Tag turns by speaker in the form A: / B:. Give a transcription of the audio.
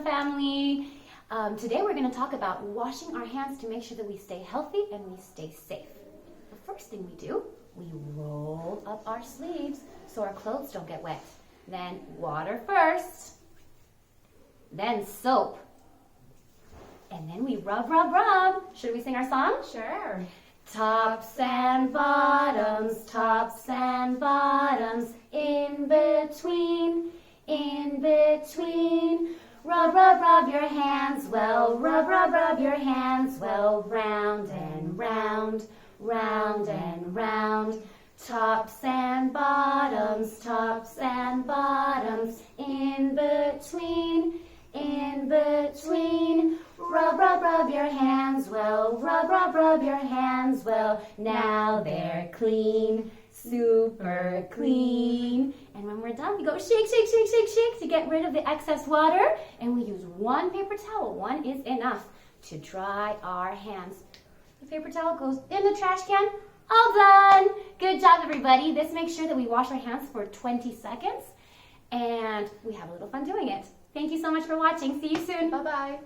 A: family. Today we're going to talk about washing our hands to make sure that we stay healthy and we stay safe. The first thing we do, we roll up our sleeves so our clothes don't get wet. Then water first, then soap, and then we rub, rub, rub. Should we sing our song?
B: Sure.
A: Tops and bottoms, in between, rub, rub, rub your hands well, rub, rub, rub your hands well, round and round, round and round. Tops and bottoms, in between, rub, rub, rub your hands well, rub, rub, rub your hands well. Now they're clean, super clean. And when we're done, we go shake, shake, shake, shake, shake to get rid of the excess water. And we use one paper towel. One is enough to dry our hands. The paper towel goes in the trash can. All done. Good job, everybody. This makes sure that we wash our hands for 20 seconds. And we have a little fun doing it. Thank you so much for watching. See you soon.
B: Bye-bye.